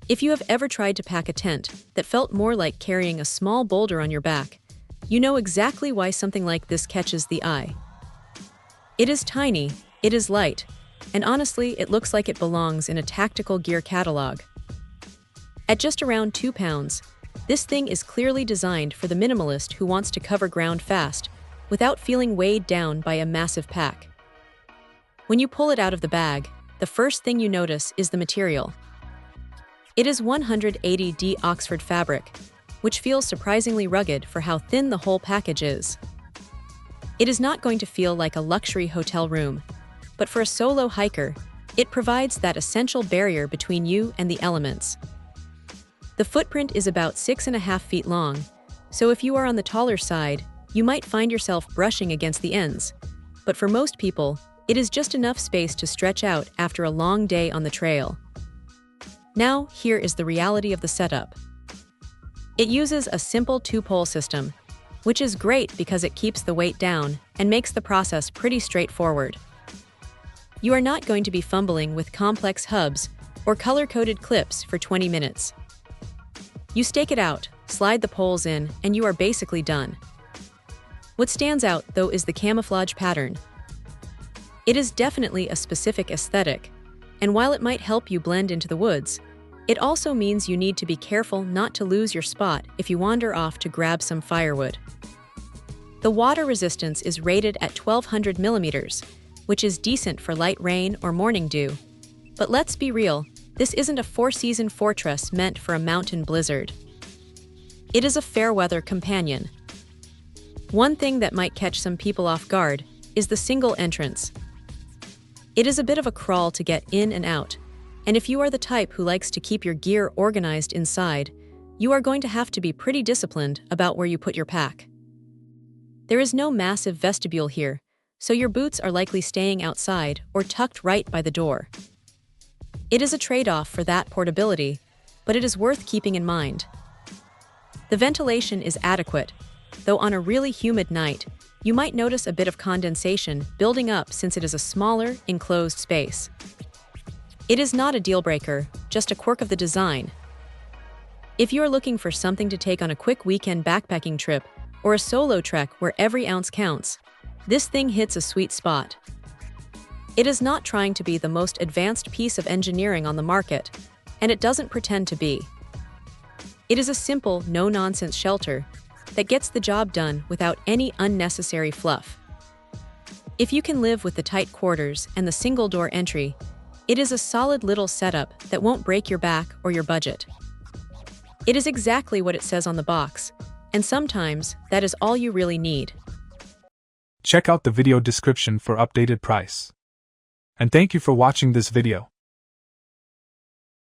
If you have ever tried to pack a tent that felt more like carrying a small boulder on your back, you know exactly why something like this catches the eye. It is tiny, it is light, and honestly, it looks like it belongs in a tactical gear catalog. At just around 2 pounds, this thing is clearly designed for the minimalist who wants to cover ground fast without feeling weighed down by a massive pack. When you pull it out of the bag, the first thing you notice is the material. It is 180D Oxford fabric, which feels surprisingly rugged for how thin the whole package is. It is not going to feel like a luxury hotel room, but for a solo hiker, it provides that essential barrier between you and the elements. The footprint is about 6.5 feet long, so if you are on the taller side, you might find yourself brushing against the ends. But for most people, it is just enough space to stretch out after a long day on the trail. Now, here is the reality of the setup. It uses a simple 2-pole system, which is great because it keeps the weight down and makes the process pretty straightforward. You are not going to be fumbling with complex hubs or color-coded clips for 20 minutes. You stake it out, slide the poles in, and you are basically done. What stands out, though, is the camouflage pattern. It is definitely a specific aesthetic, and while it might help you blend into the woods, it also means you need to be careful not to lose your spot if you wander off to grab some firewood. The water resistance is rated at 1200 millimeters, which is decent for light rain or morning dew. But let's be real, this isn't a 4-season fortress meant for a mountain blizzard. It is a fair-weather companion. One thing that might catch some people off guard is the single entrance. It is a bit of a crawl to get in and out, and if you are the type who likes to keep your gear organized inside, you are going to have to be pretty disciplined about where you put your pack. There is no massive vestibule here, so your boots are likely staying outside or tucked right by the door. It is a trade-off for that portability, but it is worth keeping in mind. The ventilation is adequate, though on a really humid night, you might notice a bit of condensation building up since it is a smaller, enclosed space. It is not a deal-breaker, just a quirk of the design. If you are looking for something to take on a quick weekend backpacking trip or a solo trek where every ounce counts, this thing hits a sweet spot. It is not trying to be the most advanced piece of engineering on the market, and it doesn't pretend to be. It is a simple, no-nonsense shelter that gets the job done without any unnecessary fluff. If you can live with the tight quarters and the single-door entry, it is a solid little setup that won't break your back or your budget. It is exactly what it says on the box, and sometimes that is all you really need. Check out the video description for updated price. And thank you for watching this video.